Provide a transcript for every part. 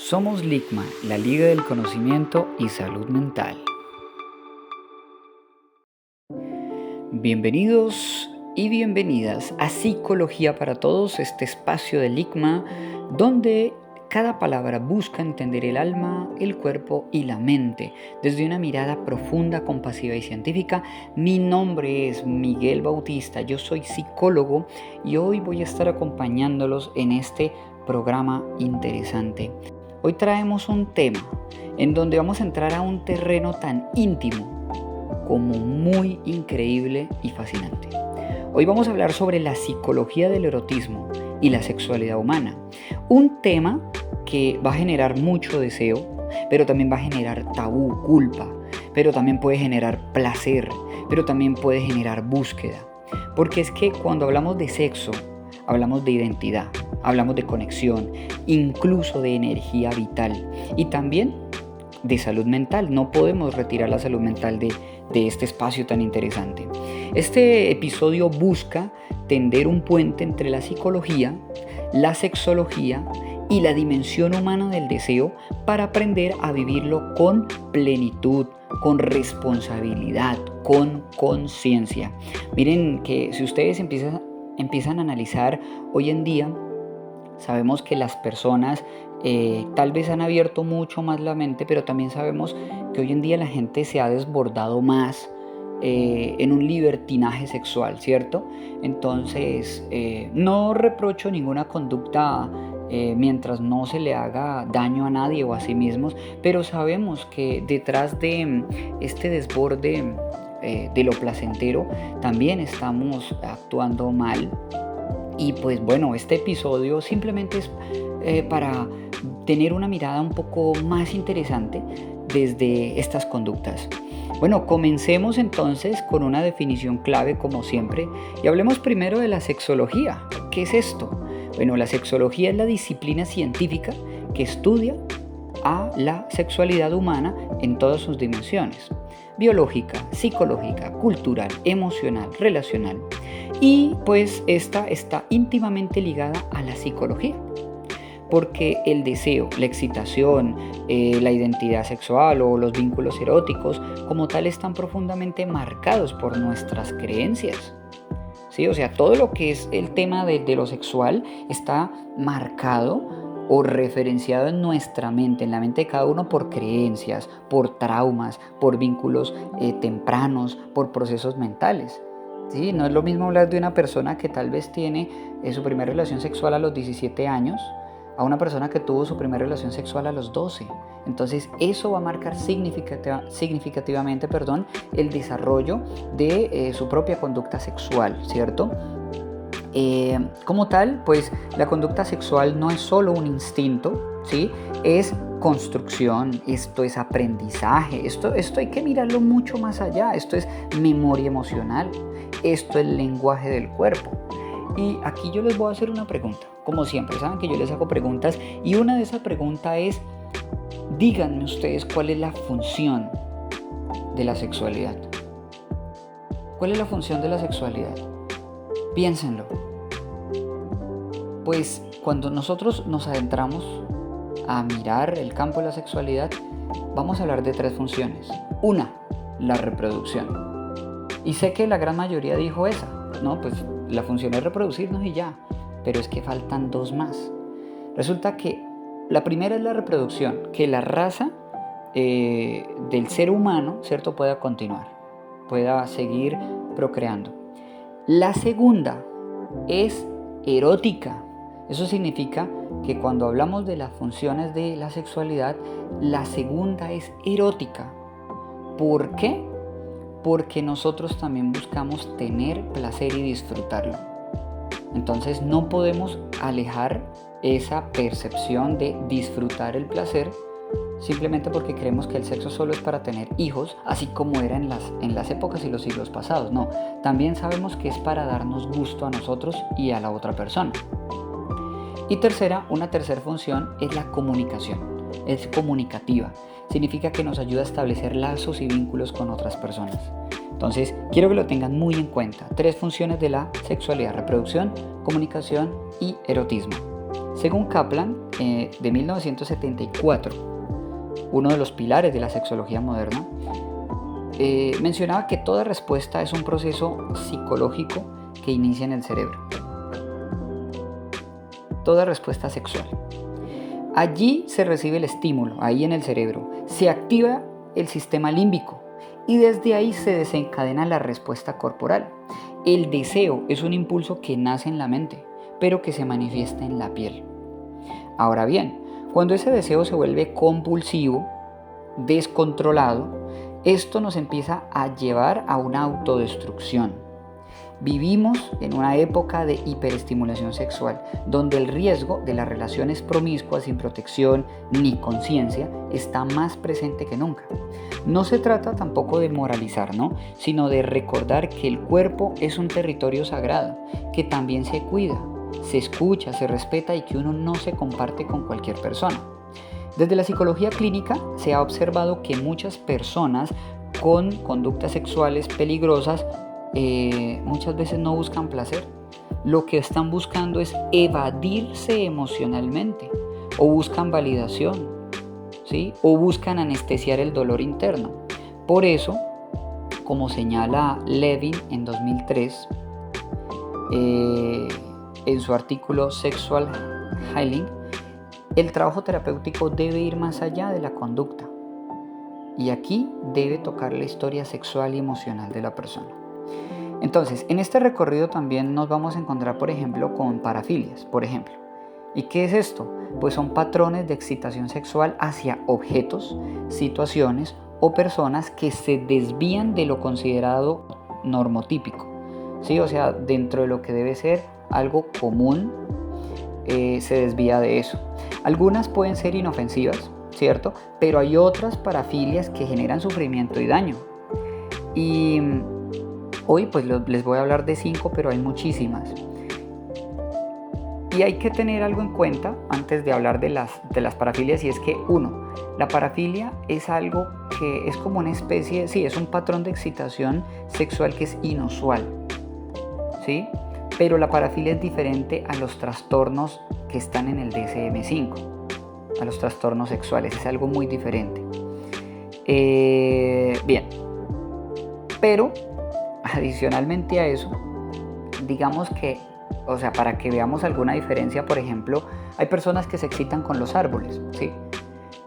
Somos LICMA, la Liga del Conocimiento y Salud Mental. Bienvenidos y bienvenidas a Psicología para Todos, este espacio de LICMA donde cada palabra busca entender el alma, el cuerpo y la mente desde una mirada profunda, compasiva y científica. Mi nombre es Miguel Bautista, yo soy psicólogo y hoy voy a estar acompañándolos en este programa interesante. Hoy traemos un tema en donde vamos a entrar a un terreno tan íntimo como muy increíble y fascinante. Hoy vamos a hablar sobre la psicología del erotismo y la sexualidad humana. Un tema que va a generar mucho deseo, pero también va a generar tabú, culpa, pero también puede generar placer, pero también puede generar búsqueda. Porque es que cuando hablamos de sexo, hablamos de identidad, hablamos de conexión, incluso de energía vital y también de salud mental. No podemos retirar la salud mental de este espacio tan interesante. Este episodio busca tender un puente entre la psicología, la sexología y la dimensión humana del deseo para aprender a vivirlo con plenitud, con responsabilidad, con conciencia. Miren que si ustedes empiezan a analizar hoy en día, sabemos que las personas tal vez han abierto mucho más la mente, pero también sabemos que hoy en día la gente se ha desbordado más en un libertinaje sexual, ¿cierto? Entonces, no reprocho ninguna conducta mientras no se le haga daño a nadie o a sí mismos, pero sabemos que detrás de este desborde de lo placentero también estamos actuando mal. Y pues bueno, este episodio simplemente es para tener una mirada un poco más interesante desde estas conductas. Bueno, comencemos entonces con una definición clave como siempre y hablemos primero de la sexología. ¿Qué es esto? Bueno, la sexología es la disciplina científica que estudia a la sexualidad humana en todas sus dimensiones: biológica, psicológica, cultural, emocional, relacional. Y pues esta está íntimamente ligada a la psicología, porque el deseo, la excitación, la identidad sexual o los vínculos eróticos como tal están profundamente marcados por nuestras creencias. ¿Sí? O sea, todo lo que es el tema de lo sexual está marcado o referenciado en nuestra mente, en la mente de cada uno, por creencias, por traumas, por vínculos tempranos, por procesos mentales. ¿Sí? No es lo mismo hablar de una persona que tal vez tiene su primera relación sexual a los 17 años a una persona que tuvo su primera relación sexual a los 12. Entonces eso va a marcar significativamente el desarrollo de su propia conducta sexual, ¿cierto? Como tal, pues la conducta sexual no es solo un instinto, ¿sí? Es construcción, esto es aprendizaje, esto hay que mirarlo mucho más allá, esto es memoria emocional, esto es lenguaje del cuerpo. Y aquí yo les voy a hacer una pregunta, como siempre, saben que yo les hago preguntas y una de esas preguntas es: díganme ustedes cuál es la función de la sexualidad. ¿Cuál es la función de la sexualidad? Piénsenlo. Pues cuando nosotros nos adentramos a mirar el campo de la sexualidad, vamos a hablar de 3 funciones. Una, la reproducción. Y sé que la gran mayoría dijo esa, ¿no? Pues la función es reproducirnos y ya, pero es que faltan 2 más. Resulta que la primera es la reproducción, que la raza del ser humano, ¿cierto?, pueda continuar, pueda seguir procreando. La segunda es erótica. Eso significa que cuando hablamos de las funciones de la sexualidad, la segunda es erótica. ¿Por qué? Porque nosotros también buscamos tener placer y disfrutarlo. Entonces no podemos alejar esa percepción de disfrutar el placer simplemente porque creemos que el sexo solo es para tener hijos, así como era en las épocas y los siglos pasados. No, también sabemos que es para darnos gusto a nosotros y a la otra persona. Y una tercera función es la comunicación. Es comunicativa. Significa que nos ayuda a establecer lazos y vínculos con otras personas. Entonces, quiero que lo tengan muy en cuenta. 3 funciones de la sexualidad: reproducción, comunicación y erotismo. Según Kaplan, de 1974, uno de los pilares de la sexología moderna, mencionaba que toda respuesta es un proceso psicológico que inicia en el cerebro. Toda respuesta sexual. Allí se recibe el estímulo, ahí en el cerebro, se activa el sistema límbico y desde ahí se desencadena la respuesta corporal. El deseo es un impulso que nace en la mente, pero que se manifiesta en la piel. Ahora bien, cuando ese deseo se vuelve compulsivo, descontrolado, esto nos empieza a llevar a una autodestrucción. Vivimos en una época de hiperestimulación sexual, donde el riesgo de las relaciones promiscuas sin protección ni conciencia está más presente que nunca. No se trata tampoco de moralizar, ¿no? Sino de recordar que el cuerpo es un territorio sagrado, que también se cuida, se escucha, se respeta y que uno no se comparte con cualquier persona. Desde la psicología clínica se ha observado que muchas personas con conductas sexuales peligrosas muchas veces no buscan placer. Lo que están buscando es evadirse emocionalmente, o buscan validación, ¿sí? O buscan anestesiar el dolor interno. Por eso, como señala Levin en 2003, en su artículo Sexual Healing, el trabajo terapéutico debe ir más allá de la conducta. Y aquí debe tocar la historia sexual y emocional de la persona. Entonces, en este recorrido también nos vamos a encontrar, por ejemplo, con parafilias, por ejemplo. ¿Y qué es esto? Pues son patrones de excitación sexual hacia objetos, situaciones o personas que se desvían de lo considerado normotípico, ¿sí? O sea, dentro de lo que debe ser algo común, se desvía de eso. Algunas pueden ser inofensivas, ¿cierto? Pero hay otras parafilias que generan sufrimiento y daño. Y hoy pues les voy a hablar de 5, pero hay muchísimas. Y hay que tener algo en cuenta antes de hablar de las parafilias, y es que 1. La parafilia es algo que es como una especie, sí, es un patrón de excitación sexual que es inusual, ¿sí? Pero la parafilia es diferente a los trastornos que están en el DSM-5, a los trastornos sexuales, es algo muy diferente. Bien, pero adicionalmente a eso, digamos que, o sea, para que veamos alguna diferencia, por ejemplo, hay personas que se excitan con los árboles, ¿sí?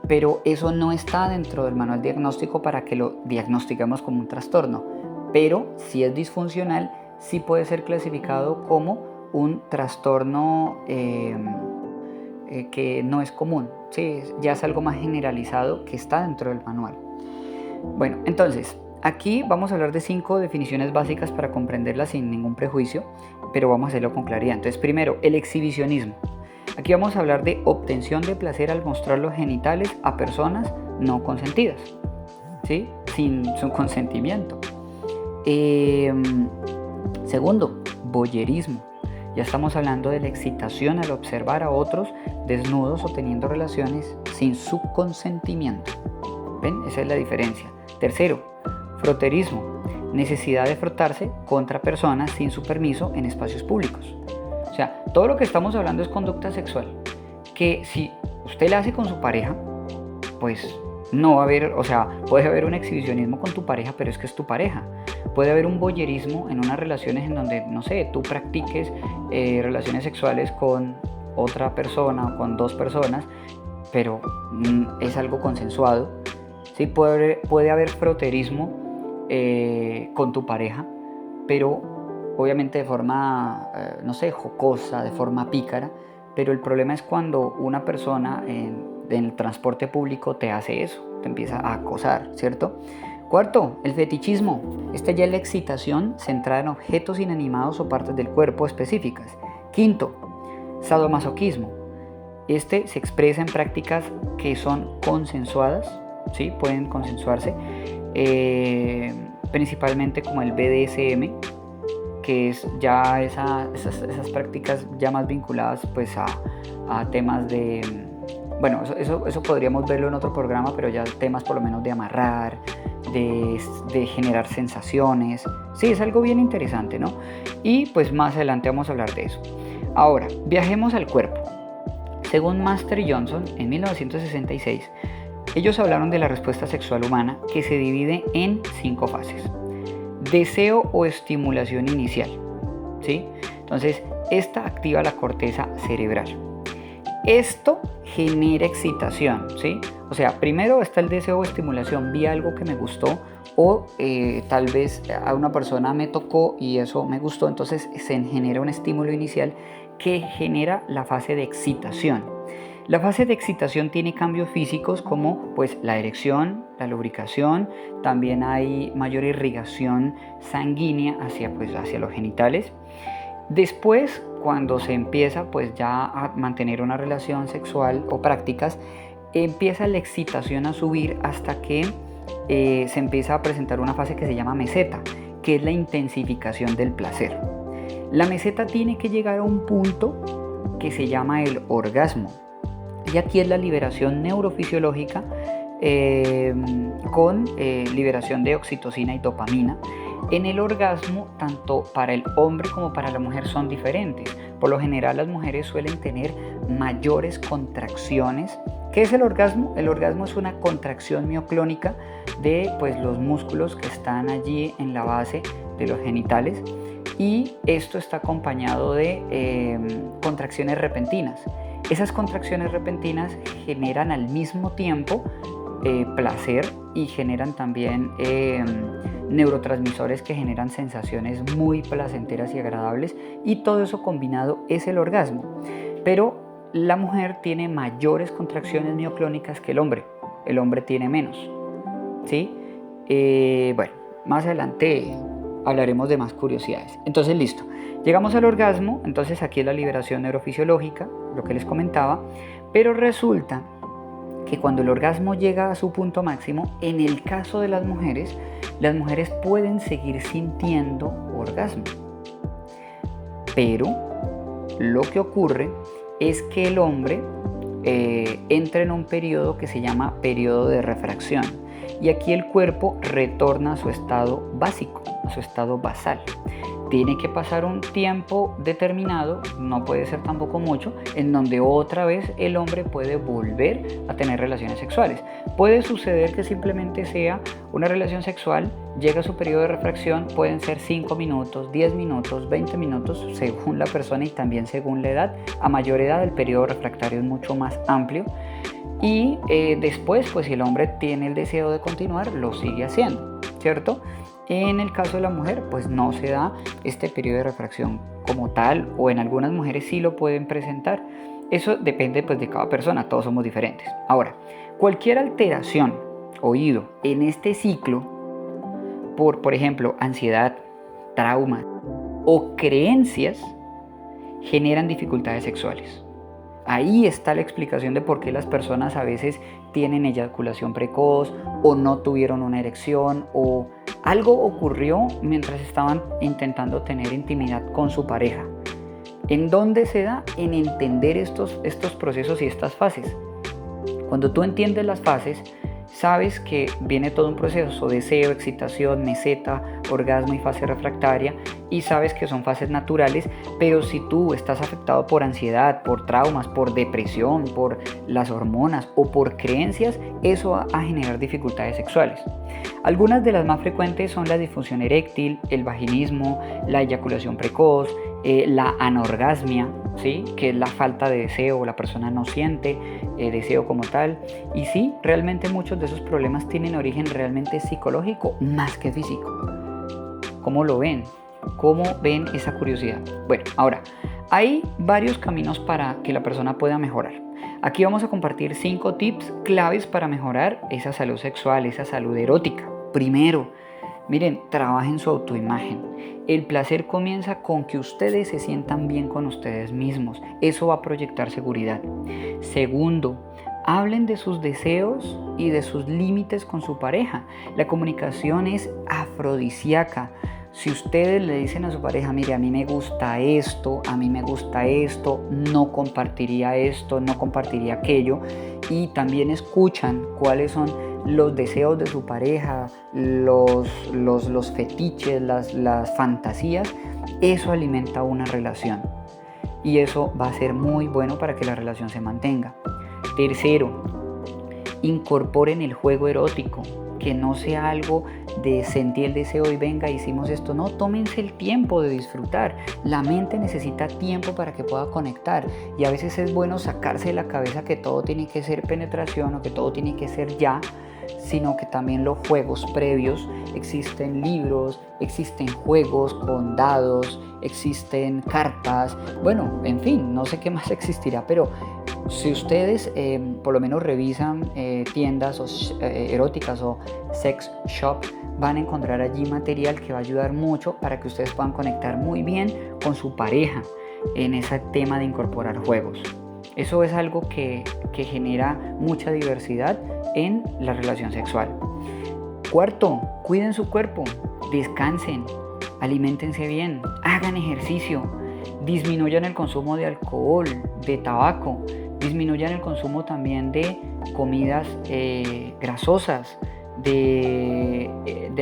Pero eso no está dentro del manual diagnóstico para que lo diagnostiquemos como un trastorno. Pero si es disfuncional, sí puede ser clasificado como un trastorno que no es común, ¿sí? Ya es algo más generalizado que está dentro del manual. Bueno, entonces, aquí vamos a hablar de 5 definiciones básicas para comprenderlas sin ningún prejuicio, pero vamos a hacerlo con claridad. Entonces, primero, el exhibicionismo. Aquí vamos a hablar de obtención de placer al mostrar los genitales a personas no consentidas, ¿sí? Sin su consentimiento. Segundo, voyerismo. Ya estamos hablando de la excitación al observar a otros desnudos o teniendo relaciones sin su consentimiento. ¿Ven? Esa es la diferencia. Tercero, froterismo. Necesidad de frotarse contra personas sin su permiso en espacios públicos. O sea, todo lo que estamos hablando es conducta sexual, que si usted la hace con su pareja, pues no va a haber, o sea, puede haber un exhibicionismo con tu pareja, pero es que es tu pareja. Puede haber un voyerismo en unas relaciones en donde, no sé, tú practiques relaciones sexuales con otra persona o con 2 personas, pero es algo consensuado. Sí, puede haber froterismo con tu pareja, pero obviamente de forma, no sé, jocosa, de forma pícara, pero el problema es cuando una persona en el transporte público te hace eso, te empieza a acosar, ¿cierto? Cuarto, el fetichismo. Esta ya es la excitación centrada en objetos inanimados o partes del cuerpo específicas. Quinto, sadomasoquismo. Este se expresa en prácticas que son consensuadas, ¿sí? Pueden consensuarse, principalmente como el BDSM, que es ya esas prácticas ya más vinculadas pues a temas de, bueno, eso podríamos verlo en otro programa, pero ya temas por lo menos de amarrar, de generar sensaciones. Sí, es algo bien interesante, ¿no? Y pues más adelante vamos a hablar de eso. Ahora, viajemos al cuerpo. Según Master y Johnson, en 1966, ellos hablaron de la respuesta sexual humana que se divide en 5 fases. Deseo o estimulación inicial, ¿sí? Entonces, esta activa la corteza cerebral. Esto genera excitación, ¿sí? O sea, primero está el deseo o estimulación, vi algo que me gustó o tal vez a una persona me tocó y eso me gustó, entonces se genera un estímulo inicial que genera la fase de excitación. La fase de excitación tiene cambios físicos como pues la erección, la lubricación, también hay mayor irrigación sanguínea hacia los genitales. Después, cuando se empieza pues ya a mantener una relación sexual o prácticas, empieza la excitación a subir hasta que se empieza a presentar una fase que se llama meseta, que es la intensificación del placer. La meseta tiene que llegar a un punto que se llama el orgasmo. Y aquí es la liberación neurofisiológica con liberación de oxitocina y dopamina. En el orgasmo, tanto para el hombre como para la mujer son diferentes. Por lo general, las mujeres suelen tener mayores contracciones. ¿Qué es el orgasmo? El orgasmo es una contracción mioclónica de pues, los músculos que están allí en la base de los genitales, y esto está acompañado de contracciones repentinas. Esas contracciones repentinas generan al mismo tiempo placer y generan también neurotransmisores que generan sensaciones muy placenteras y agradables, y todo eso combinado es el orgasmo. Pero la mujer tiene mayores contracciones mioclónicas que el hombre tiene menos, ¿sí? Bueno, más adelante hablaremos de más curiosidades. Entonces, listo. Llegamos al orgasmo, entonces aquí es la liberación neurofisiológica, lo que les comentaba, pero resulta que cuando el orgasmo llega a su punto máximo, en el caso de las mujeres pueden seguir sintiendo orgasmo. Pero lo que ocurre es que el hombre entra en un periodo que se llama periodo de refracción, y aquí el cuerpo retorna a su estado básico, a su estado basal. Tiene que pasar un tiempo determinado, no puede ser tampoco mucho, en donde otra vez el hombre puede volver a tener relaciones sexuales. Puede suceder que simplemente sea una relación sexual, llega a su periodo de refracción, pueden ser 5 minutos, 10 minutos, 20 minutos, según la persona y también según la edad. A mayor edad el periodo refractario es mucho más amplio, y después, pues si el hombre tiene el deseo de continuar, lo sigue haciendo, ¿cierto? En el caso de la mujer, pues no se da este periodo de refracción como tal, o en algunas mujeres sí lo pueden presentar. Eso depende pues de cada persona, todos somos diferentes. Ahora, cualquier alteración, oído, en este ciclo, por ejemplo, ansiedad, trauma o creencias, generan dificultades sexuales. Ahí está la explicación de por qué las personas a veces tienen eyaculación precoz, o no tuvieron una erección, o algo ocurrió mientras estaban intentando tener intimidad con su pareja. ¿En dónde se da? En entender estos procesos y estas fases. Cuando tú entiendes las fases, sabes que viene todo un proceso: deseo, excitación, meseta, orgasmo y fase refractaria, y sabes que son fases naturales. Pero si tú estás afectado por ansiedad, por traumas, por depresión, por las hormonas o por creencias, eso va a generar dificultades sexuales. Algunas de las más frecuentes son la disfunción eréctil, el vaginismo, la eyaculación precoz, la anorgasmia, ¿sí? Que es la falta de deseo, la persona no siente deseo como tal. Y sí, realmente muchos de esos problemas tienen origen realmente psicológico más que físico. ¿Cómo lo ven? ¿Cómo ven esa curiosidad? Bueno, ahora, hay varios caminos para que la persona pueda mejorar. Aquí vamos a compartir 5 tips claves para mejorar esa salud sexual, esa salud erótica. Primero, miren, trabajen su autoimagen. El placer comienza con que ustedes se sientan bien con ustedes mismos. Eso va a proyectar seguridad. Segundo, hablen de sus deseos y de sus límites con su pareja. La comunicación es afrodisíaca. Si ustedes le dicen a su pareja: mire, a mí me gusta esto, no compartiría esto, no compartiría aquello, y también escuchan cuáles son los deseos de su pareja, los fetiches, las fantasías, eso alimenta una relación. y eso va a ser muy bueno para que la relación se mantenga. Tercero, incorporen el juego erótico, que no sea algo de sentir el deseo y venga, hicimos esto. No, tómense el tiempo de disfrutar. La mente necesita tiempo para que pueda conectar, y a veces es bueno sacarse de la cabeza que todo tiene que ser penetración o que todo tiene que ser ya, sino que también los juegos previos. Existen libros, existen juegos con dados, existen cartas, bueno, en fin, no sé qué más existirá, pero si ustedes por lo menos revisan tiendas eróticas o sex shop, van a encontrar allí material que va a ayudar mucho para que ustedes puedan conectar muy bien con su pareja en ese tema de incorporar juegos. Eso es algo que genera mucha diversidad en la relación sexual. Cuarto, cuiden su cuerpo, descansen, aliméntense bien, hagan ejercicio, disminuyan el consumo de alcohol, de tabaco, disminuyan el consumo también de comidas grasosas, de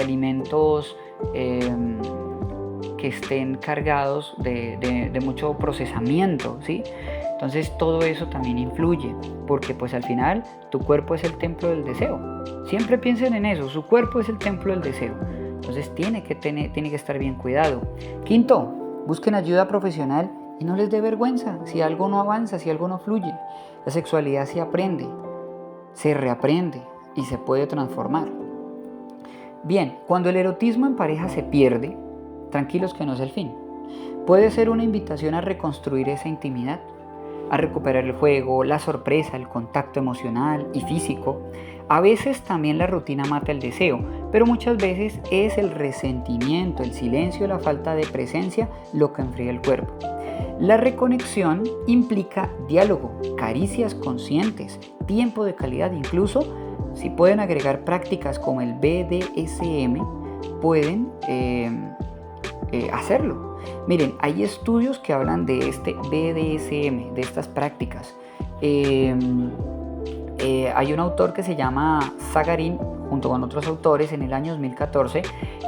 alimentos que estén cargados de mucho procesamiento, ¿sí? Entonces todo eso también influye, porque pues al final tu cuerpo es el templo del deseo. Siempre piensen en eso, su cuerpo es el templo del deseo. Entonces tiene que estar bien cuidado. Quinto, busquen ayuda profesional y no les dé vergüenza si algo no avanza, si algo no fluye. La sexualidad se aprende, se reaprende y se puede transformar. Bien, cuando el erotismo en pareja se pierde, tranquilos que no es el fin. Puede ser una invitación a reconstruir esa intimidad, a recuperar el juego, la sorpresa, el contacto emocional y físico. A veces también la rutina mata el deseo, pero muchas veces es el resentimiento, el silencio, la falta de presencia lo que enfría el cuerpo. La reconexión implica diálogo, caricias conscientes, tiempo de calidad. Incluso si pueden agregar prácticas como el BDSM, pueden hacerlo. Miren, hay estudios que hablan de este BDSM, de estas prácticas. Hay un autor que se llama Zagarin, junto con otros autores, en el año 2014,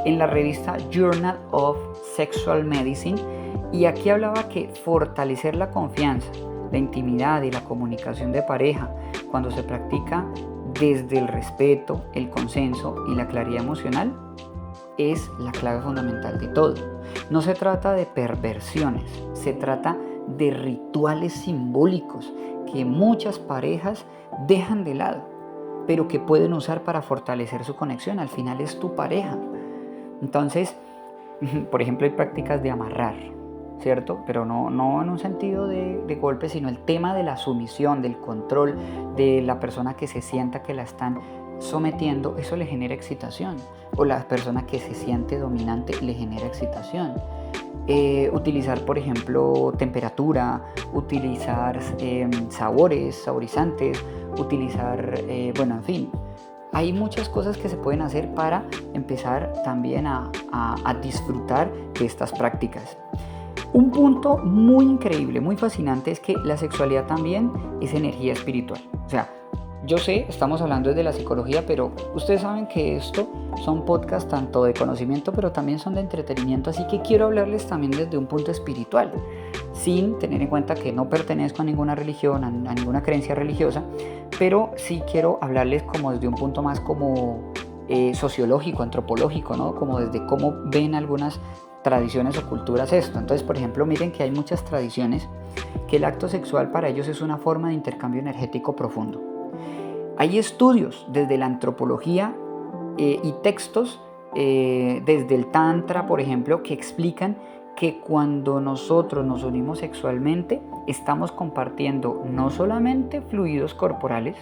en la revista Journal of Sexual Medicine, y aquí hablaba que fortalecer la confianza, la intimidad y la comunicación de pareja, cuando se practica desde el respeto, el consenso y la claridad emocional, es la clave fundamental de todo. No se trata de perversiones, se trata de rituales simbólicos que muchas parejas dejan de lado, pero que pueden usar para fortalecer su conexión. Al final es tu pareja. Entonces, por ejemplo, hay prácticas de amarrar, ¿cierto? Pero no en un sentido de golpe, sino el tema de la sumisión, del control, de la persona que se sienta que la están sometiendo. Eso le genera excitación, o la persona que se siente dominante le genera excitación. Utilizar, por ejemplo, temperatura, utilizar sabores, saborizantes, utilizar, bueno, en fin, hay muchas cosas que se pueden hacer para empezar también a disfrutar de estas prácticas. Un punto muy increíble, muy fascinante, es que la sexualidad también es energía espiritual. O sea, yo sé, estamos hablando desde la psicología, pero ustedes saben que esto son podcasts tanto de conocimiento, pero también son de entretenimiento, así que quiero hablarles también desde un punto espiritual, sin tener en cuenta que no pertenezco a ninguna religión, a ninguna creencia religiosa, pero sí quiero hablarles como desde un punto más como sociológico, antropológico, ¿no? Como desde cómo ven algunas tradiciones o culturas esto. Entonces, por ejemplo, miren que hay muchas tradiciones que el acto sexual para ellos es una forma de intercambio energético profundo. Hay estudios desde la antropología y textos desde el Tantra, por ejemplo, que explican que cuando nosotros nos unimos sexualmente, estamos compartiendo no solamente fluidos corporales,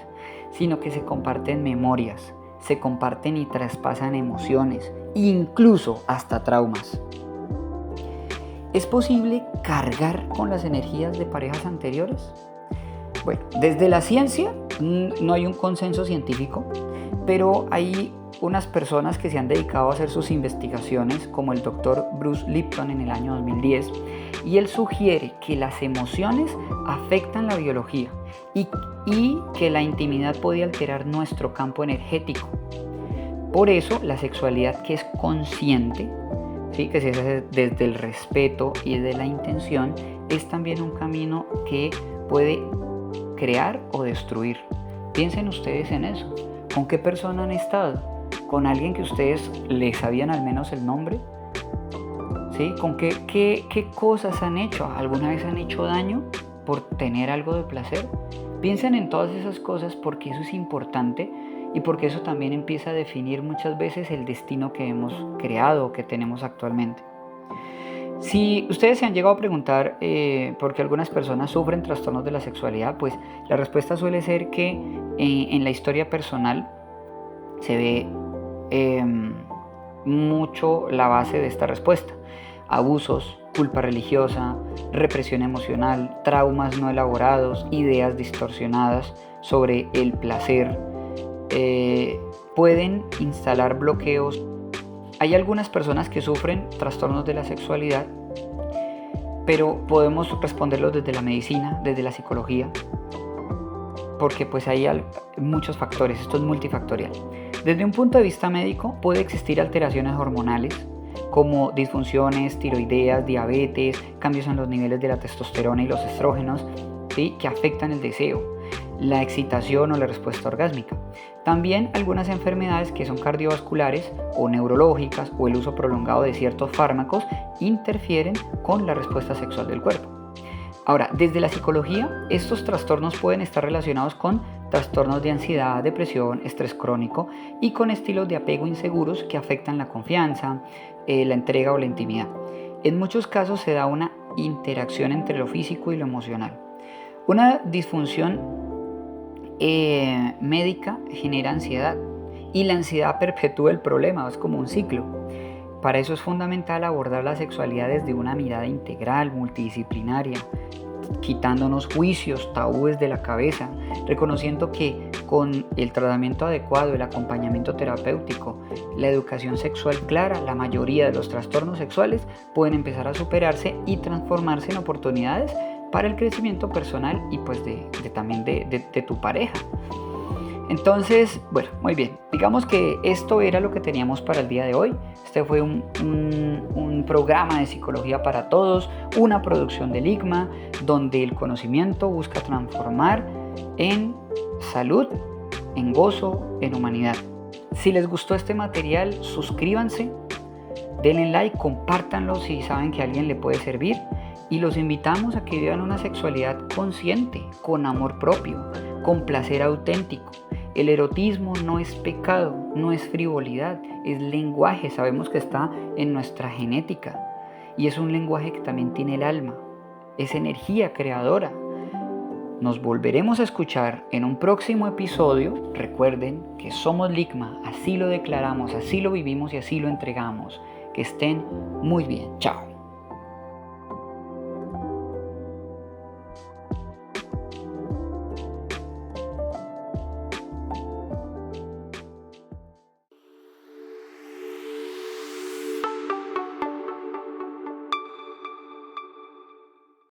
sino que se comparten memorias, se comparten y traspasan emociones, incluso hasta traumas. ¿Es posible cargar con las energías de parejas anteriores? Bueno, desde la ciencia no hay un consenso científico, pero hay unas personas que se han dedicado a hacer sus investigaciones, como el doctor Bruce Lipton en el año 2010, y él sugiere que las emociones afectan la biología y que la intimidad puede alterar nuestro campo energético. Por eso la sexualidad que es consciente ¿sí? Que se hace desde el respeto y de la intención, es también un camino que puede crear o destruir. Piensen ustedes en eso. ¿Con qué persona han estado? ¿Con alguien que ustedes le sabían al menos el nombre? ¿Sí? ¿Con qué cosas han hecho? ¿Alguna vez han hecho daño por tener algo de placer? Piensen en todas esas cosas porque eso es importante y porque eso también empieza a definir muchas veces el destino que hemos creado o que tenemos actualmente. Si ustedes se han llegado a preguntar por qué algunas personas sufren trastornos de la sexualidad, pues la respuesta suele ser que en la historia personal se ve mucho la base de esta respuesta. Abusos, culpa religiosa, represión emocional, traumas no elaborados, ideas distorsionadas sobre el placer, pueden instalar bloqueos. Hay algunas personas que sufren trastornos de la sexualidad, pero podemos responderlos desde la medicina, desde la psicología, porque pues hay muchos factores, esto es multifactorial. Desde un punto de vista médico puede existir alteraciones hormonales como disfunciones tiroideas, diabetes, cambios en los niveles de la testosterona y los estrógenos, ¿sí? Que afectan el deseo, la excitación o la respuesta orgásmica. También algunas enfermedades que son cardiovasculares o neurológicas o el uso prolongado de ciertos fármacos interfieren con la respuesta sexual del cuerpo. Ahora, desde la psicología, estos trastornos pueden estar relacionados con trastornos de ansiedad, depresión, estrés crónico y con estilos de apego inseguros que afectan la confianza, la entrega o la intimidad. En muchos casos se da una interacción entre lo físico y lo emocional. Una disfunción médica genera ansiedad y la ansiedad perpetúa el problema, es como un ciclo. Para eso es fundamental abordar la sexualidad desde una mirada integral, multidisciplinaria, quitándonos juicios, tabúes de la cabeza, reconociendo que con el tratamiento adecuado, el acompañamiento terapéutico, la educación sexual clara, la mayoría de los trastornos sexuales pueden empezar a superarse y transformarse en oportunidades para el crecimiento personal y pues también de tu pareja. Entonces, bueno, muy bien. Digamos que esto era lo que teníamos para el día de hoy. Este fue un programa de psicología para todos, una producción del ICMA, donde el conocimiento busca transformar en salud, en gozo, en humanidad. Si les gustó este material, suscríbanse, denle like, compártanlo si saben que a alguien le puede servir. Y los invitamos a que vivan una sexualidad consciente, con amor propio, con placer auténtico. El erotismo no es pecado, no es frivolidad, es lenguaje. Sabemos que está en nuestra genética y es un lenguaje que también tiene el alma, es energía creadora. Nos volveremos a escuchar en un próximo episodio. Recuerden que somos LICMA, así lo declaramos, así lo vivimos y así lo entregamos. Que estén muy bien. Chao.